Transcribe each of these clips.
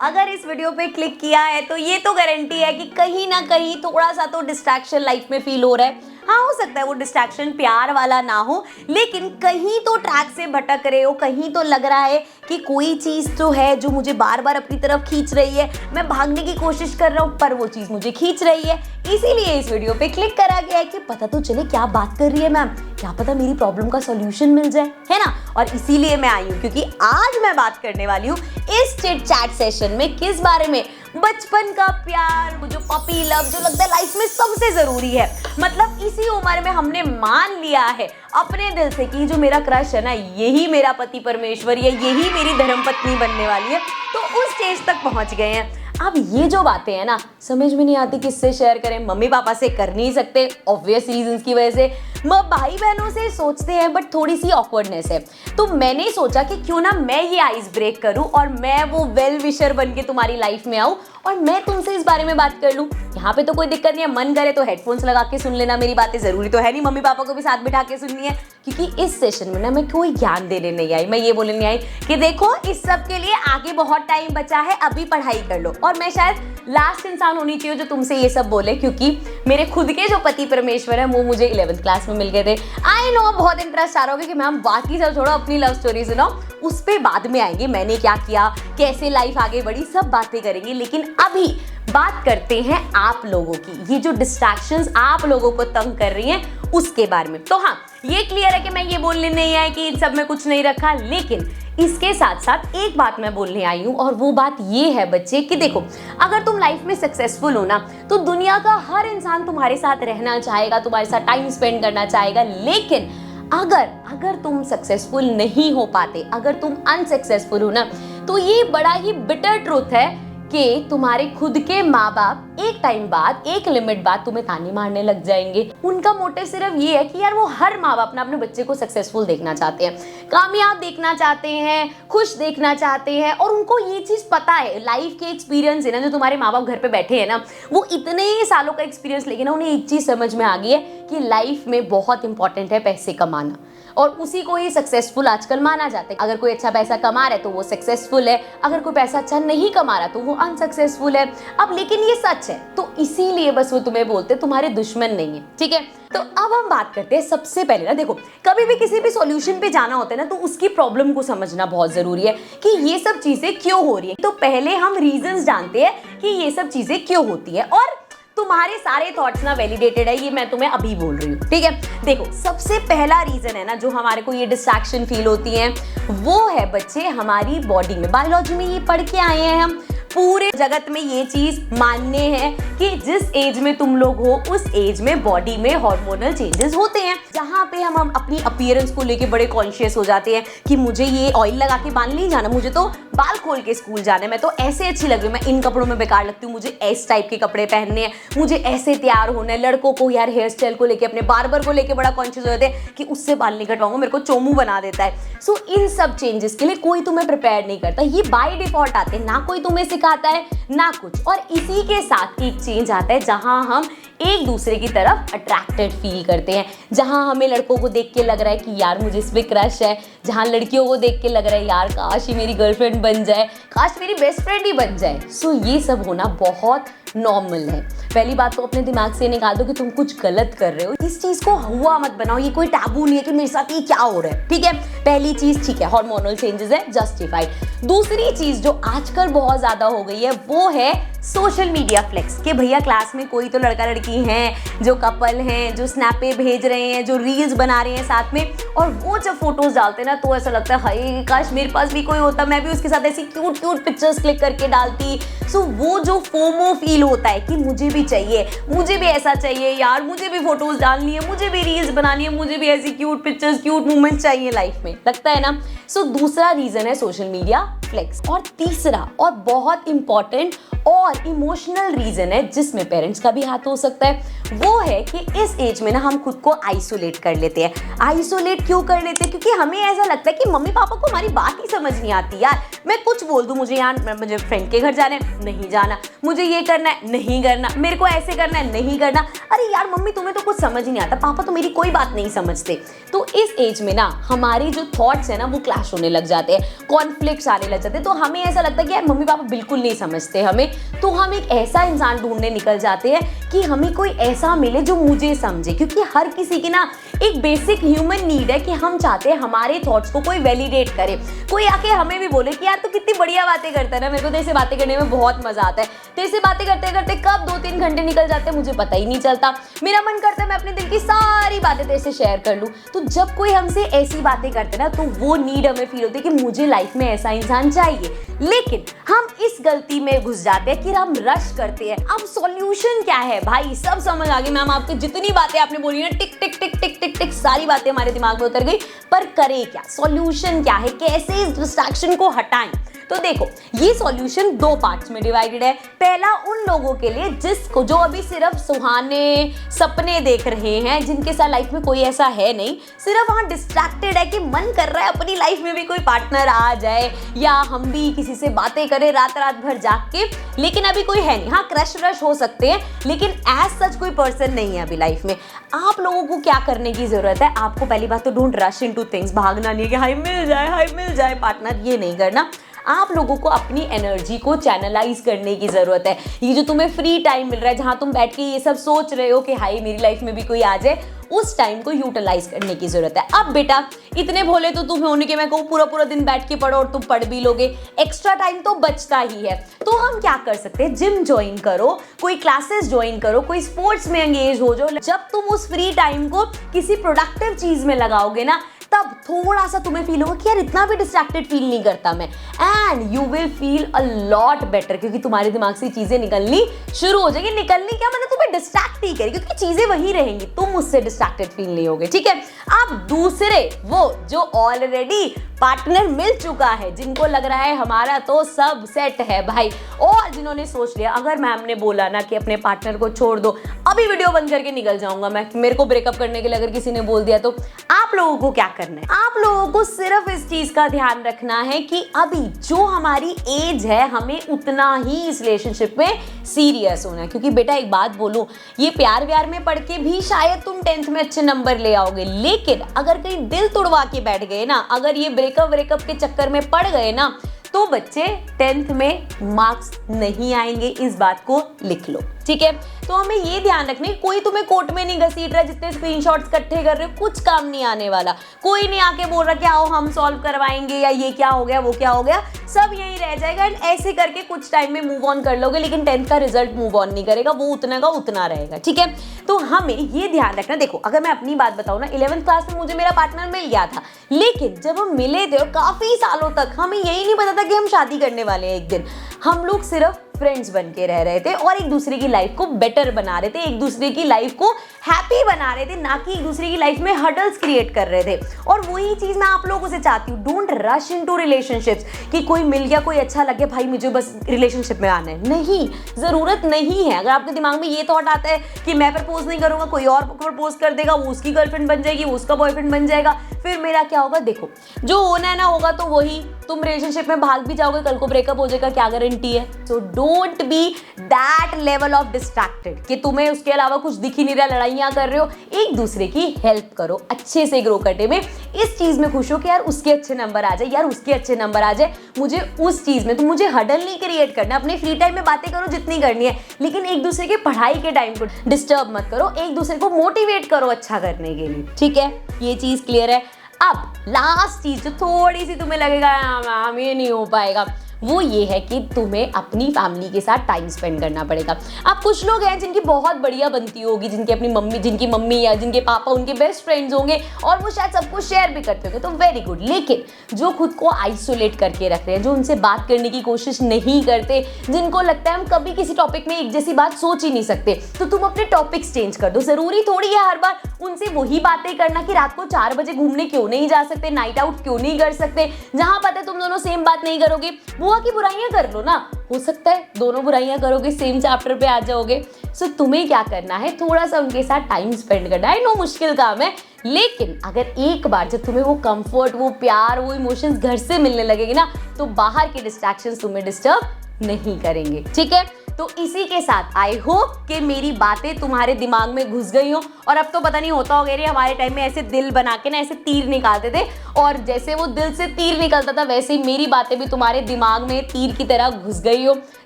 अगर इस वीडियो पे क्लिक किया है तो ये तो गारंटी है कि कहीं ना कहीं थोड़ा सा तो डिस्ट्रैक्शन लाइफ में फील हो रहा है। हाँ, हो सकता है वो डिस्ट्रैक्शन प्यार वाला ना हो, लेकिन कहीं तो ट्रैक से भटक रहे हो, कहीं तो लग रहा है कि कोई चीज़ तो है जो मुझे बार बार अपनी तरफ खींच रही है। मैं भागने की कोशिश कर रहा हूँ पर वो चीज़ मुझे खींच रही है। इसीलिए इस वीडियो पे क्लिक करा गया है कि पता तो चले क्या बात कर रही है मैम, क्या पता मेरी प्रॉब्लम का सॉल्यूशन मिल जाए, है ना। और इसीलिए मैं आई हूँ क्योंकि आज मैं बात करने वाली हूँ इस चिट चैट सेशन में किस बारे में, बचपन का प्यार, वो जो पपी लव जो लगता है लाइफ में सबसे जरूरी है। मतलब इसी उम्र में हमने मान लिया है अपने दिल से कि जो मेरा क्रश है ना, यही मेरा पति परमेश्वर है, यही मेरी धर्मपत्नी बनने वाली है। तो उस स्टेज तक पहुंच गए हैं। अब ये जो बातें हैं ना, समझ में नहीं आती किससे शेयर करें। मम्मी पापा से कर नहीं सकते ऑब्वियस रीजंस की वजह से, भाई बहनों से सोचते हैं बट थोड़ी सी ऑकवर्डनेस है। तो मैंने सोचा कि क्यों ना मैं ये आइस ब्रेक करूं और मैं वो वेल विशर बन के तुम्हारी लाइफ में आऊं और मैं तुमसे इस बारे में बात कर लूं। यहाँ पे तो कोई दिक्कत नहीं है, मन करे तो हेडफोन्स लगा के सुन लेना मेरी बातें, जरूरी तो है नहीं मम्मी पापा को भी साथ बिठा के सुननी है। क्योंकि इस सेशन में ना मैं कोई ज्ञान देने नहीं आई, मैं ये बोलने नहीं आई कि देखो इस सब के लिए आगे बहुत टाइम बचा है, अभी पढ़ाई कर लो। और मैं शायद लास्ट इंसान होनी चाहिए जो तुमसे ये सब बोले, क्योंकि मेरे खुद के जो पति परमेश्वर है वो मुझे 11th क्लास में मिल गए थे। आई नो बहुत इंटरेस्ट आ रहा होगा कि मैम बाकी सब छोड़ो, अपनी लव स्टोरी सुनाओ, उस पे बाद में आएंगे, मैंने क्या किया, कैसे लाइफ आगे बढ़ी, सब बातें करेंगे। लेकिन अभी बात करते हैं आप लोगों की, ये जो डिस्ट्रैक्शंस आप लोगों को तंग कर रही हैं उसके बारे में। तो हाँ, ये क्लियर है कि मैं ये बोलने नहीं आई कि इन सब में कुछ नहीं रखा, लेकिन इसके साथ साथ एक बात मैं बोलने आई हूं और वो बात ये है बच्चे कि देखो, अगर तुम लाइफ में सक्सेसफुल हो ना तो दुनिया का हर इंसान तुम्हारे साथ रहना चाहेगा, तुम्हारे साथ टाइम स्पेंड करना चाहेगा। लेकिन अगर तुम सक्सेसफुल नहीं हो पाते, अगर तुम अनसक्सेसफुल हो ना, तो ये बड़ा ही बिटर ट्रूथ है कि तुम्हारे खुद के माँ बाप एक टाइम बाद, एक लिमिट बाद तुम्हें ताने मारने लग जाएंगे। उनका मोटिव सिर्फ ये है कि यार वो हर माँ बाप ना अपने बच्चे को सक्सेसफुल देखना चाहते हैं, कामयाब देखना चाहते हैं, खुश देखना चाहते हैं। और उनको ये चीज़ पता है, लाइफ के एक्सपीरियंस है ना, जो तुम्हारे माँ बाप घर पे बैठे हैं ना, वो इतने सालों का एक्सपीरियंस लेके ना उन्हें एक चीज़ समझ में आ गई है कि लाइफ में बहुत इंपॉर्टेंट है पैसे कमाना, और उसी को ही सक्सेसफुल आजकल माना जाता है। अगर कोई अच्छा पैसा कमा रहा है तो वो सक्सेसफुल है, अगर कोई पैसा अच्छा नहीं कमा रहा तो वो अनसक्सेसफुल है। अब लेकिन ये सच है, तो इसीलिए बस वो तुम्हें बोलते तुम्हारे दुश्मन नहीं है, ठीक है। तो अब हम बात करते हैं सबसे पहले ना, देखो कभी भी किसी भी सॉल्यूशन पे जाना होता है ना, तो उसकी प्रॉब्लम को समझना बहुत जरूरी है कि ये सब चीजें क्यों हो रही है। तो पहले हम रीजंस जानते हैं कि ये सब चीजें क्यों होती है, और तुम्हारे सारे थॉट्स ना वैलिडेटेड है, ये मैं तुम्हें अभी बोल रही हूँ, ठीक है। देखो सबसे पहला रीजन है ना जो हमारे को ये डिस्ट्रैक्शन फील होती है, वो है बच्चे हमारी बॉडी में। बायोलॉजी में ये पढ़ के आए हैं हम, पूरे जगत में ये चीज मानने हैं कि जिस एज में तुम लोग हो उस एज में बॉडी में हार्मोनल चेंजेस होते हैं, जहाँ पे हम अपनी अपीयरेंस को लेके बड़े कॉन्शियस हो जाते हैं कि मुझे ये ऑयल लगा के बाल नहीं जाना, मुझे तो बाल खोल के स्कूल जाना है, मैं तो ऐसे अच्छी लग रही हूँ, मैं इन कपड़ों में बेकार लगती हूँ, मुझे इस टाइप के कपड़े पहनने हैं, मुझे ऐसे तैयार होना है। लड़कों को यार हेयर स्टाइल को लेके, अपने बार्बर को लेके बड़ा कॉन्शियस हो जाते हैं कि उससे बाल नहीं कटवाऊंगा, मेरे को चोमू बना देता है। सो इन सब चेंजेस के लिए कोई तुम्हें प्रिपेयर नहीं करता, ये बाय डिफॉल्ट आते हैं, ना कोई तुम्हें सिखाता है ना कुछ। और इसी के साथ एक चेंज आता है जहां हम एक दूसरे की तरफ अट्रैक्टेड फील करते हैं, जहां हमें लड़कों को देख के लग रहा है कि यार मुझे इस पे क्रश है, जहां लड़कियों को देख के लग रहा है यार काश ये मेरी गर्लफ्रेंड बन जाए, काश मेरी बेस्ट फ्रेंड ही बन जाए। सो ये सब होना बहुत नॉर्मल है। पहली बात तो अपने दिमाग से निकाल दो कि तुम कुछ गलत कर रहे हो, इस चीज को हुआ मत बनाओ, ये कोई टैबू नहीं है कि मेरे साथ ये क्या हो रहा है, ठीक है। पहली चीज ठीक है, हार्मोनल चेंजेस है, जस्टिफाइड। दूसरी चीज जो आजकल बहुत ज्यादा हो गई है वो है सोशल मीडिया फ्लेक्स, कि भैया क्लास में कोई तो लड़का लड़की हैं जो कपल हैं, जो स्नैपे भेज रहे हैं, जो रील्स बना रहे हैं साथ में, और वो जब फोटोज डालते हैं ना तो ऐसा लगता है हाय काश मेरे पास भी कोई होता, मैं भी उसके साथ ऐसी क्यूट क्यूट पिक्चर्स क्लिक करके डालती। सो वो जो फोमो फील होता है कि मुझे भी चाहिए, मुझे भी ऐसा चाहिए यार, मुझे भी फोटोज डालनी है, मुझे भी रील्स बनानी है, मुझे भी ऐसी क्यूट पिक्चर्स, क्यूट मोमेंट्स चाहिए लाइफ में, लगता है ना। सो दूसरा रीजन है सोशल मीडिया फ्लेक्स। और तीसरा और बहुत इंपॉर्टेंट और इमोशनल रीजन है जिसमें पेरेंट्स का भी हाथ हो सकता है, वो है कि इस एज में ना हम खुद को आइसोलेट कर लेते हैं। आइसोलेट क्यों कर लेते हैं? क्योंकि हमें ऐसा लगता है कि मम्मी पापा को हमारी बात ही समझ नहीं आती यार। मैं कुछ बोल दूं, मुझे यार मुझे फ्रेंड के घर जाना है, नहीं जाना, मुझे ये करना है, नहीं करना, मेरे को ऐसे करना है, नहीं करना। अरे यार मम्मी तुम्हें तो कुछ समझ ही नहीं आता, पापा तो मेरी कोई बात नहीं समझते। तो इस एज में ना हमारी जो थॉट्स है ना वो क्लैश होने लग जाते हैं, कॉन्फ्लिक्ट्स आने लग जाते हैं। तो हमें ऐसा लगता है कि यार मम्मी पापा बिल्कुल नहीं समझते हमें, तो हम एक ऐसा इंसान ढूंढने निकल जाते हैं कि हमें कोई ऐसा मिले जो मुझे समझे। क्योंकि हर किसी की ना एक बेसिक ह्यूमन नीड है कि हम चाहते हैं हमारे थॉट्स को कोई वैलिडेट करे, कोई आके हमें भी बोले कि यार तू कितनी बढ़िया बातें करता है ना, मेरे को तेरे से बातें करने में बहुत मजा आता है, तेरे से बातें करते करते कब 2-3 घंटे निकल जाते हैं मुझे पता ही नहीं चलता, मेरा मन करता है मैं अपने दिल की सारी बातें तेरे से शेयर कर लूं। तो जब कोई हमसे ऐसी बातें करते ना तो वो नीड हमें फील होती है कि मुझे लाइफ में ऐसा इंसान चाहिए। लेकिन हम इस गलती में घुस जाते हैं कि हम रश करते हैं। अब सॉल्यूशन क्या है भाई? सब समझ आ गई मैम, आपकी जितनी बातें आपने बोली ना, टिक टिक टिक टिक टिक टिक सारी बातें हमारे दिमाग में उतर गई। पर करें क्या? सॉल्यूशन क्या है? कैसे इस डिस्ट्रैक्शन को हटाएं? तो देखो, ये सॉल्यूशन 2 पार्ट्स में डिवाइडेड है। पहला उन लोगों के लिए जिसको जो अभी सिर्फ सुहाने सपने देख रहे हैं, जिनके साथ लाइफ में कोई ऐसा है नहीं, सिर्फ वहां डिस्ट्रैक्टेड है कि मन कर रहा है अपनी लाइफ में भी कोई पार्टनर आ जाए या हम भी किसी से बातें करें रात रात भर जाग के, लेकिन अभी कोई है नहीं। हाँ, क्रश व्रश हो सकते हैं लेकिन एज सच कोई पर्सन नहीं है अभी लाइफ में। आप लोगों को क्या करने की जरूरत है? आपको पहली बात तो डोंट रश इनटू थिंग्स, भागना नहीं है कि हाय मिल जाए पार्टनर, ये नहीं करना। आप लोगों को अपनी एनर्जी को चैनलाइज करने की जरूरत है। ये जो तुम्हें फ्री टाइम मिल रहा है जहां तुम बैठ के ये सब सोच रहे हो कि हाय मेरी लाइफ में भी कोई आ जाए, उस टाइम को यूटिलाइज करने की जरूरत है। अब बेटा इतने भोले तो तुम होने के मैं कहूँ पूरा दिन बैठ के पढ़ो और तुम पढ़ भी लोगे, एक्स्ट्रा टाइम तो बचता ही है। तो हम क्या कर सकते हैं? जिम ज्वाइन करो, कोई क्लासेस ज्वाइन करो, कोई स्पोर्ट्स में एंगेज हो जाओ। जब तुम उस फ्री टाइम को किसी प्रोडक्टिव चीज में लगाओगे ना, तब थोड़ा सा तुम्हें फील होगा कि यार इतना भी डिस्ट्रैक्टेड फील नहीं करता मैं, and you will feel a lot better. क्योंकि तुम्हारे दिमाग से चीजें निकलनी शुरू हो जाएगी। निकलनी क्या, मतलब तुम्हें डिस्ट्रैक्ट ही करेगी क्योंकि चीजें वही रहेंगी, तुम उससे डिस्ट्रैक्टेड फील नहीं होगे। ठीक है। अब दूसरे, वो जो ऑलरेडी पार्टनर मिल चुका है, जिनको लग रहा है हमारा तो सब सेट है भाई, और जिन्होंने सोच लिया अगर मैम ने बोला ना कि अपने पार्टनर को छोड़ दो, अभी वीडियो बंद करके निकल जाऊंगा मैं, मेरे को ब्रेकअप करने के लिए अगर किसी ने बोल दिया, तो आप लोगों को क्या करना है? आप लोगों को सिर्फ इस चीज का ध्यान रखना है कि अभी जो हमारी एज है हमें उतना ही इस रिलेशनशिप में सीरियस होना है। क्योंकि बेटा एक बात बोलूं, ये प्यार व्यार में पढ़ के भी शायद तुम 10th में अच्छे नंबर ले आओगे, लेकिन अगर कहीं दिल तोड़वा के बैठ गए ना, अगर ये ब्रेकअप के चक्कर में पड़ गए ना, तो बच्चे 10th में मार्क्स नहीं आएंगे। इस बात को लिख लो। ठीक है। तो हमें ये ध्यान रखना है, कोई तुम्हें कोर्ट में नहीं घसीट रहा, जितने स्क्रीनशॉट्स इकट्ठे कर रहे हो कुछ काम नहीं आने वाला। कोई नहीं आके बोल रहा कि आओ हम सॉल्व करवाएंगे या ये क्या हो गया वो क्या हो गया, सब यही रह जाएगा। एंड ऐसे करके कुछ टाइम में मूव ऑन कर लोगे, लेकिन 10th का रिजल्ट मूव ऑन नहीं करेगा, वो उतना का उतना रहेगा। ठीक है। तो हमें ये ध्यान रखना। देखो अगर मैं अपनी बात बताऊं ना, 11th क्लास में मुझे मेरा पार्टनर मिल गया था, लेकिन जब हम मिले थे और काफी सालों तक हमें यही नहीं पता था कि हम शादी करने वाले हैं एक दिन। हम लोग सिर्फ फ्रेंड्स बन के रह रहे थे और एक दूसरे की लाइफ को बेटर बना रहे थे, एक दूसरे की लाइफ को हैप्पी बना रहे थे, ना कि एक दूसरे की लाइफ में हर्डल्स क्रिएट कर रहे थे। और वही चीज मैं आप लोगों से चाहती हूँ, डोंट रश इनटू रिलेशनशिप्स कि कोई मिल गया, कोई अच्छा लगे, भाई मुझे बस रिलेशनशिप में आना है। नहीं, जरूरत नहीं है। अगर आपके दिमाग में ये थॉट आता है कि मैं प्रपोज नहीं करूंगा, कोई और प्रपोज कर देगा, वो उसकी गर्लफ्रेंड बन जाएगी, वो उसका बॉयफ्रेंड बन जाएगा, फिर मेरा क्या होगा? देखो जो होना है ना होगा, तो वही तुम रिलेशनशिप में भाग भी जाओगे, कल को ब्रेकअप हो जाएगा, क्या गारंटी है? So don't be that level of distracted कि तुम्हें उसके अलावा कुछ दिख ही नहीं रहा, लड़ाइयां कर रहे हो। एक दूसरे की हेल्प करो, अच्छे से ग्रो करने में इस चीज में खुश हो कि यार उसके अच्छे नंबर आ जाए, यार उसके अच्छे नंबर आ जाए, मुझे उस चीज में, तो मुझे हडल नहीं क्रिएट करना। अपने फ्री टाइम में बातें करो जितनी करनी है, लेकिन एक दूसरे के पढ़ाई के टाइम को डिस्टर्ब मत करो, एक दूसरे को मोटिवेट करो अच्छा करने के लिए। ठीक है, ये चीज क्लियर है। अब लास्ट चीज जो थोड़ी सी तुम्हें लगेगा मैम ये नहीं हो पाएगा, वो ये है कि तुम्हें अपनी फैमिली के साथ टाइम स्पेंड करना पड़ेगा। अब कुछ लोग हैं जिनकी बहुत बढ़िया बनती होगी, जिनकी मम्मी या जिनके पापा उनके बेस्ट फ्रेंड्स होंगे और वो शायद सब कुछ शेयर भी करते होंगे, तो वेरी गुड। लेकिन जो खुद को आइसोलेट करके रख रहे हैं, जो उनसे बात करने की कोशिश नहीं करते, जिनको लगता है हम कभी किसी टॉपिक में एक जैसी बात सोच ही नहीं सकते, तो तुम अपने टॉपिक्स चेंज कर दो। जरूरी थोड़ी है हर बार उनसे वही बातें करना कि रात को 4 बजे घूमने क्यों नहीं जा सकते, नाइट आउट क्यों नहीं कर सकते। जहां पता है तुम दोनों सेम बात नहीं करोगे, वो हुआ कि बुराइयां कर लो ना, हो सकता है दोनों बुराइयां करोगे सेम चैप्टर पे आ जाओगे। सो तुम्हें क्या करना है, थोड़ा सा उनके साथ टाइम स्पेंड करना है। नो मुश्किल काम है, लेकिन अगर एक बार जब तुम्हें वो कंफर्ट, वो प्यार, वो इमोशंस घर से मिलने लगेगी ना, तो बाहर के डिस्ट्रैक्शंस तुम्हें डिस्टर्ब नहीं करेंगे। ठीक है, तो इसी के साथ आई होप कि मेरी बातें तुम्हारे दिमाग में घुस गई हो। और अब तो पता नहीं होता होगा रे, हमारे टाइम में ऐसे दिल बना के ना ऐसे तीर निकालते थे, और जैसे वो दिल से तीर निकलता था वैसे ही मेरी बातें भी तुम्हारे दिमाग में तीर की तरह घुस गई हो।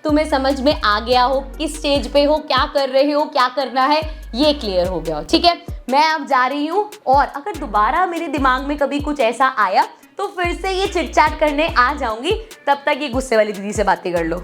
तुम्हें समझ में आ गया हो किस स्टेज पे हो, क्या कर रहे हो, क्या करना है, ये क्लियर हो गया हो। ठीक है, मैं अब जा रही हूँ, और अगर दोबारा मेरे दिमाग में कभी कुछ ऐसा आया तो फिर से ये चिट चैट करने आ जाऊंगी। तब तक ये गुस्से वाली दीदी से बातें कर लो।